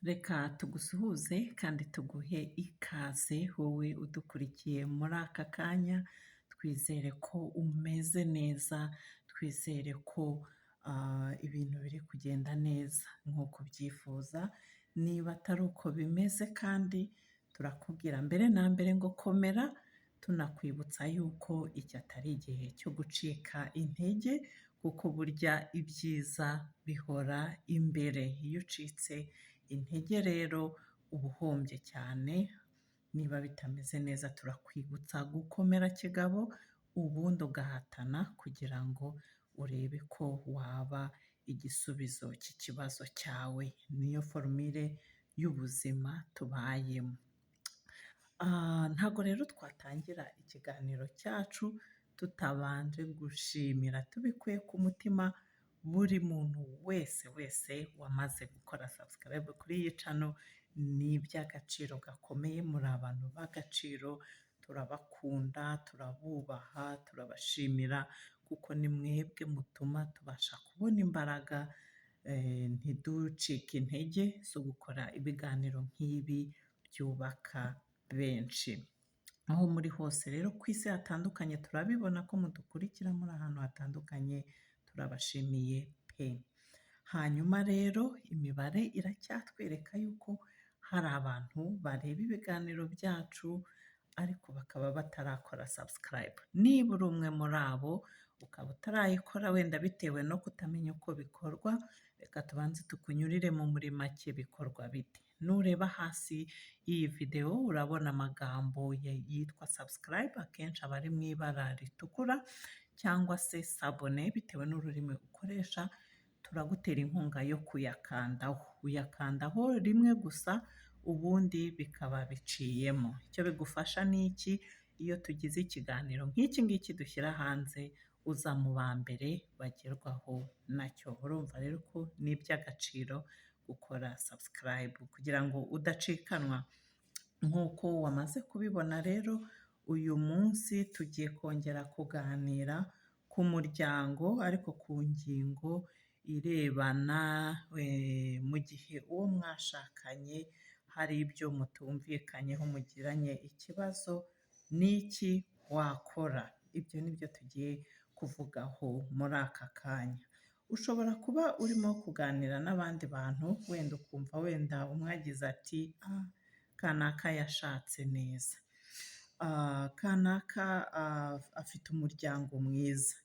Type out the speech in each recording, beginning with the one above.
Reka tugusuhuze kandi tuguhe ikaze wowe udukurikiye muri aka kanya, twizere ko umeze neza, twizere ko ibintu biri kugenda neza nk'uko ubyifuza, niba atari uko bimeze kandi turakubwira mbere na mbere ngo komera, tunakwibutsa yuko iki atari igihe cyo gucika intege, kuko burya ibyiza bihora imbere. Iyo ucitse intege rero uba uhombye cyane, niba bitameze neza turakwibutsa gukomera kigabo, ubundi ugahatana kugira ngo urebe ko waba igisubizo cy'ikibazo cyawe. Niyo forumire y'ubuzima tubayemo. Ntabwo rero twatangira ikiganiro cyacu tutabanje gushimira tubikuye ku mutima buri muntu wese wamaze gukora subscribe kuri iyi channel. Ni iby'agaciro gakomeye, muri abantu b'agaciro, turabakunda, turabubaha, turabashimira kuko ni mwebwe mutuma tubasha kubona imbaraga, ntiducike intege zo gukora ibiganiro nk'ibi byubaka benshi. Aho muri hose rero ku isi hatandukanye turabibona ko mudukurikira muri ahantu hatandukanye, turabashimiye pe. Hanyuma rero imibare iracyatwereka yuko hari abantu bareba ibiganiro byacu ariko bakaba batarakora subscribe. Niba uri umwe muri abo ukaba utarayikora wenda bitewe no kutamenya uko bikorwa, reka tubanze tukunyuriremo muri make bikorwa bite. Nureba hasi y'iyi video urabona amagambo yitwa subscribe, akenshi aba ari mu ibara ritukura, cyangwa se sabone bitewe n'ururimi ukoresha. Turagutera inkunga yo kuyakandaho, uyakandaho rimwe gusa ubundi bikaba biciyemo. Icyo bigufasha ni iki? Iyo tugize ikiganiro nk'iki ngiki dushyira hanze, uza mu ba mbere bagerwaho nacyo. Urumva rero ko ni iby'agaciro gukora subscribe kugira ngo udacikanwa. Nk'uko wamaze kubibona rero, uyu munsi tugiye kongera kuganira ku muryango, ariko ku ngingo irebana mu gihe uwo mwashakanye hari ibyo mutumvikanyeho, mugiranye ikibazo, n'iki wakora. Ibyo ni byo tugiye kuvugaho muri aka kanya. Ushobora kuba urimo kuganira n'abandi bantu, wenda ukumva wenda umwe agize ati kanaka yashatse neza, kanaka afite umuryango mwiza.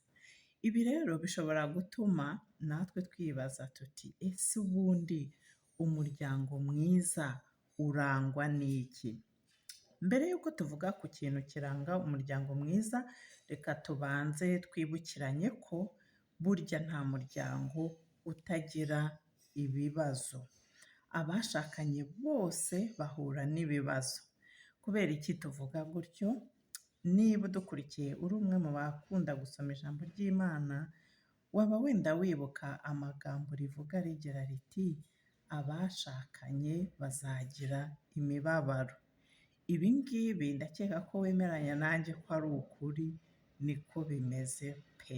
Ibi rero bishobora gutuma natwe twibaza tuti ese ubundi umuryango mwiza urangwa n'iki? Mbere y'uko tuvuga ku kintu kiranga umuryango mwiza, reka tubanze twibukiranye ko burya nta muryango utagira ibibazo. Abashakanye bose bahura n'ibibazo. Kubera iki tuvuga gutyo? Niba udukurikiye uri umwe mu bakunda gusoma ijambo ry'Imana, waba wenda wibuka amagambo rivuga rigira riti abashakanye bazagira imibabaro. Ibi ngibi ndakeka ko wemeranya nanjye ko ari ukuri, niko bimeze pe.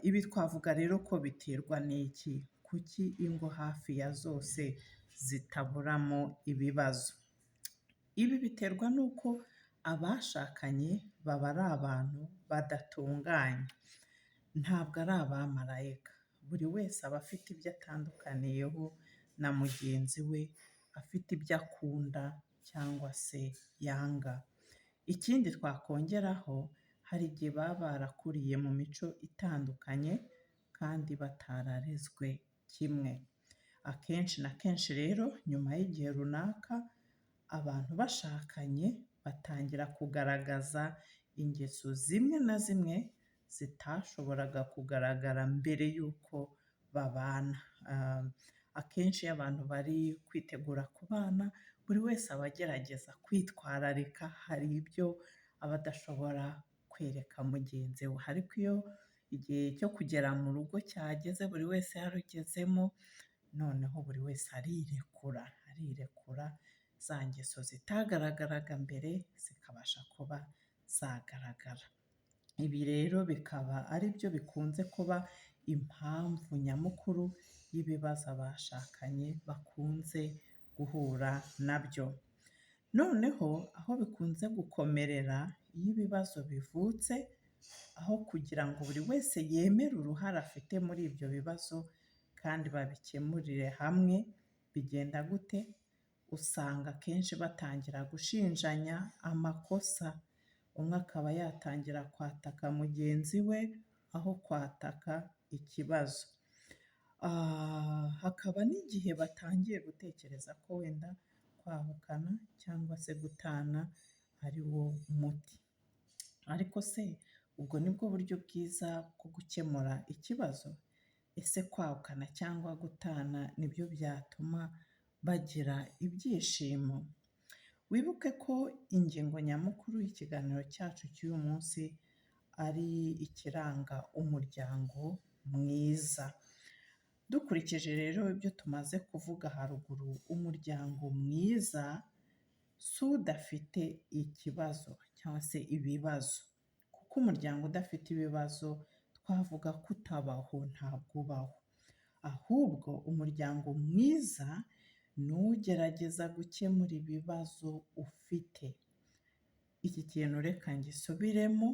Ibi twavuga rero ko biterwa n'iki? Kuki ingo hafi ya zose zitaburamo ibibazo? Ibi biterwa n'uko abashakanye baba ari abantu badatunganye, ntabwo ari abamarayika. Buri wese aba afite ibyo atandukaniyeho na mugenzi we, afite ibyo akunda cyangwa se yanga. Ikindi twakongeraho, hari igihe baba barakuriye mu mico itandukanye kandi batararezwe kimwe. Akenshi na kenshi rero nyuma y'igihe runaka, abantu bashakanye batangira kugaragaza ingeso zimwe na zimwe zitashoboraga kugaragara mbere y'uko babana. Akenshi iyo abantu bari kwitegura kubana, buri wese aba agerageza kwitwararika, hari ibyo aba adashobora kwereka mugenzi we. Ariko iyo igihe cyo kugera mu rugo cyageze, buri wese yarugezemo, noneho buri wese arirekura, za ngeso zitagaragaraga mbere zikabasha kuba zagaragara. Ibi rero bikaba ari byo bikunze kuba impamvu nyamukuru y'ibibazo abashakanye bakunze guhura nabyo. Noneho aho bikunze gukomerera iyo ibibazo bivutse, aho kugira ngo buri wese yemere uruhare afite muri ibyo bibazo kandi babikemurire hamwe, bigenda gute? Usanga akenshi batangira gushinjanya amakosa, umwe akaba yatangira kwataka mugenzi we aho kwataka ikibazo. Hakaba n'igihe batangiye gutekereza ko wenda kwahukana cyangwa se gutana ari wo muti. Ariko se ubwo ni bwo buryo bwiza bwo gukemura ikibazo? Ese kwahukana cyangwa gutana nibyo byatuma bagira ibyishimo? Wibuke ko ingingo nyamukuru y'ikiganiro cyacu cy'uyu munsi ari ikiranga umuryango mwiza. Dukurikije rero ibyo tumaze kuvuga haruguru, umuryango mwiza si udafite ikibazo cyangwa se ibibazo, kuko umuryango udafite ibibazo twavuga ko utabaho, ntabwo ubaho. Ahubwo umuryango mwiza ni ugerageza gukemura ibibazo ufite. Iki kintu reka ngisubiremo,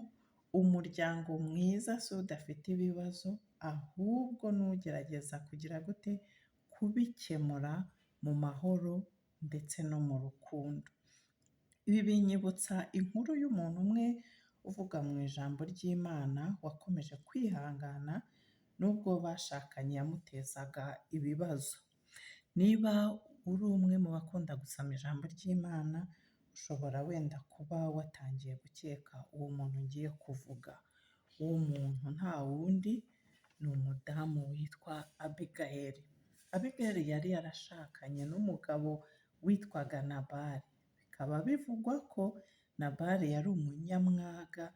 umuryango mwiza si udafite ibibazo, ahubwo ni ugerageza kugira gute? Kubikemura mu mahoro ndetse no mu rukundo. Ibi binyibutsa inkuru y'umuntu umwe uvuga mu ijambo ry'Imana wakomeje kwihangana nubwo bashakanye yamutezaga ibibazo. Niba uri umwe mu bakunda gusoma ijambo ry'Imana, ushobora wenda kuba watangiye gukeka uwo muntu ngiye kuvuga. Uwo muntu nta wundi ni umudamu witwa Abigayili. Abigayili yari yarashakanye n'umugabo witwaga Nabali. Bikaba bivugwa ko Nabali yari umunyamwaga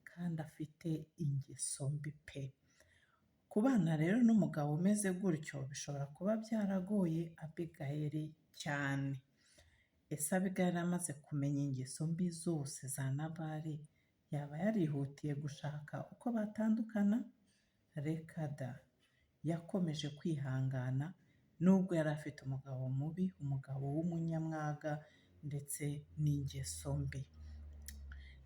kandi afite ingeso mbi pe. Kubana rero n'umugabo umeze gutyo bishobora kuba byaragoye Abigayili cyane. Ese Abigayili amaze kumenya ingeso mbi zose za Nabali, yaba yarihutiye gushaka uko batandukana? Reka da! Yakomeje kwihangana nubwo yari afite umugabo mubi, umugabo w'umunyamwaga ndetse n'ingeso mbi.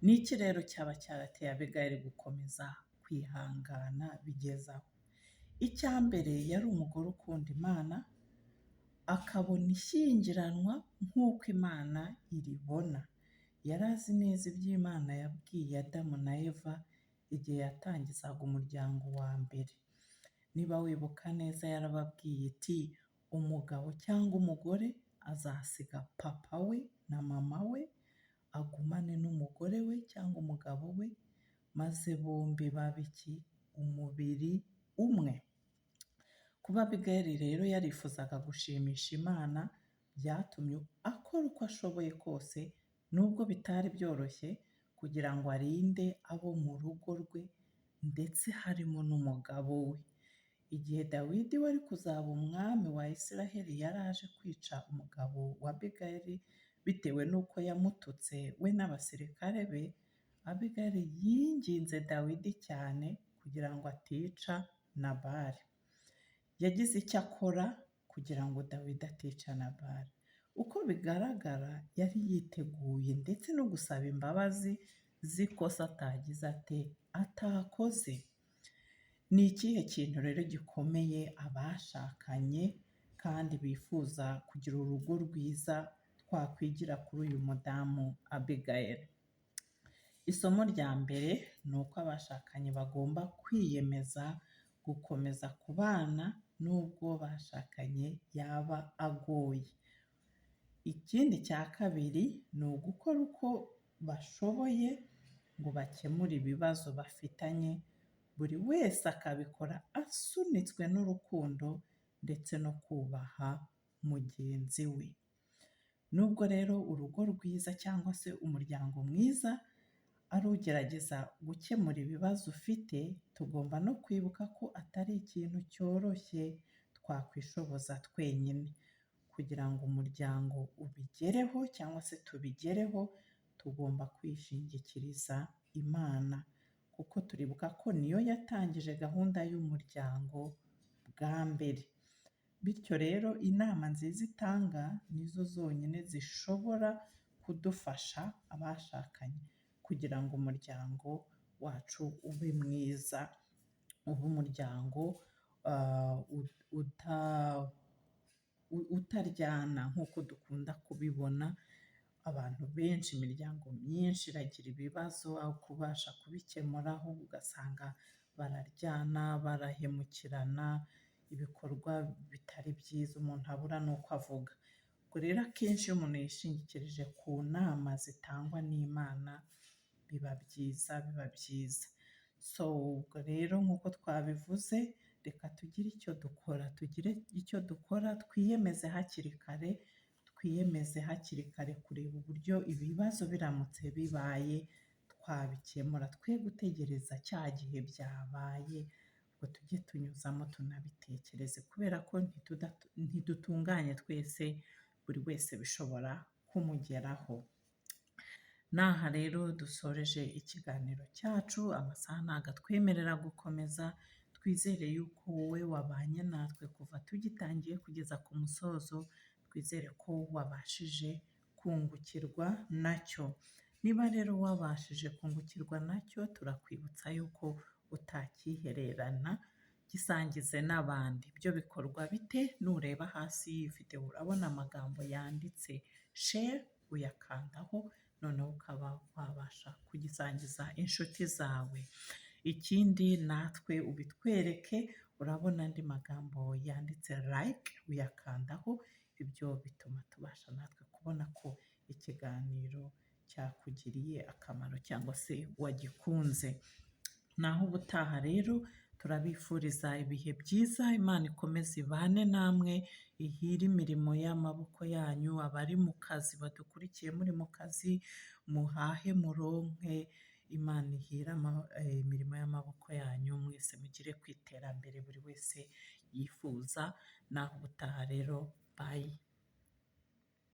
Ni iki rero cyaba cyarateye Abigayili gukomeza kwihangana bigeze aho? Icya mbere, yari umugore ukunda Imana, akabona ishyingiranwa nk'uko Imana iribona. Yari azi neza ibyo Imana yabwiye Adamu na Eva igihe yatangizaga umuryango wa mbere. Niba wibuka neza, yarababwiye iti umugabo cyangwa umugore azasiga papa we na mama we, agumane n'umugore we cyangwa umugabo we, maze bombi babe iki? Umubiri umwe. Kuba Abigayili rero yarifuzaga gushimisha Imana, byatumye akora uko ashoboye kose, nubwo bitari byoroshye, kugira ngo arinde abo mu rugo rwe ndetse harimo n'umugabo we. Igihe Dawidi wari kuzaba umwami wa Isiraheli yari aje kwica umugabo wa Abigayili bitewe n'uko yamututse we n'abasirikare be, Abigayili yinginze Dawidi cyane kugira ngo atica Nabali. Yagize icyo akora kugira ngo Dawidi atica Nabali. Uko bigaragara yari yiteguye ndetse no gusaba imbabazi z'ikosa atakoze. Ni ikihe kintu rero gikomeye abashakanye kandi bifuza kugira urugo rwiza twakwigira kuri uyu mudamu Abigayili? Isomo rya mbere ni uko abashakanye bagomba kwiyemeza gukomeza kubana nubwo bashakanye yaba agoye. Ikindi cya kabiri ni ugukora uko bashoboye ngo bakemure ibibazo bafitanye, buri wese akabikora asunitswe n'urukundo ndetse no kubaha mugenzi we. Nubwo rero urugo rwiza cyangwa se umuryango mwiza ari ugerageza gukemura ibibazo ufite, tugomba no kwibuka ko atari ikintu cyoroshye twakwishoboza twenyine. Kugira ngo umuryango ubigereho cyangwa se tubigereho, tugomba kwishingikiriza Imana, kuko turibuka ko niyo yatangije gahunda y'umuryango bwa mbere. Bityo rero inama nziza itanga nizo zonyine zishobora kudufasha abashakanye kugira ngo umuryango wacu ube mwiza, ube umuryango utaryana nk'uko dukunda kubibona. Abantu benshi, imiryango myinshi iragira ibibazo, aho kubasha kubikemuraho ugasanga bararyana, barahemukirana, ibikorwa bitari byiza, umuntu abura n'uko avuga. Ubwo rero akenshi iyo umuntu yishingikirije ku nama zitangwa n'Imana biba byiza, biba byiza. So ubwo rero nk'uko twabivuze, reka tugire icyo dukora, twiyemeze hakiri kare, kureba uburyo ibibazo biramutse bibaye twabikemura, twe gutegereza cya gihe byabaye, ngo tujye tunyuzamo tunabitekereze, kubera ko ntidutunganye twese, buri wese bishobora kumugeraho. N'aha rero dusoreje ikiganiro cyacu, amasaha ntabwo atwemerera gukomeza. Twizere yuko wowe wabanye natwe kuva tugitangiye kugeza ku musozo, twizere ko wabashije kungukirwa nacyo. Niba rero wabashije kungukirwa nacyo, turakwibutsa yuko utakihererana, gisangize n'abandi. Byo bikorwa bite? Nureba hasi y'iyi video urabona amagambo yanditse share, uyakandaho, noneho ukaba wabasha kugisangiza inshuti zawe. Ikindi natwe ubitwereke, urabona andi magambo yanditse like, uyakandaho. Ibyo bituma tubasha natwe kubona ko ikiganiro cyakugiriye akamaro cyangwa se wagikunze. Naho ubutaha rero turabifuriza ibihe byiza, Imana ikomeze ibane namwe, ihire imirimo y'amaboko yanyu, abari mu kazi badukurikiye muri mu kazi, muhahe muronke, Imana ihire imirimo y'amaboko yanyu, mwese mugire ku iterambere buri wese yifuza. Naho ubutaha rero, bye.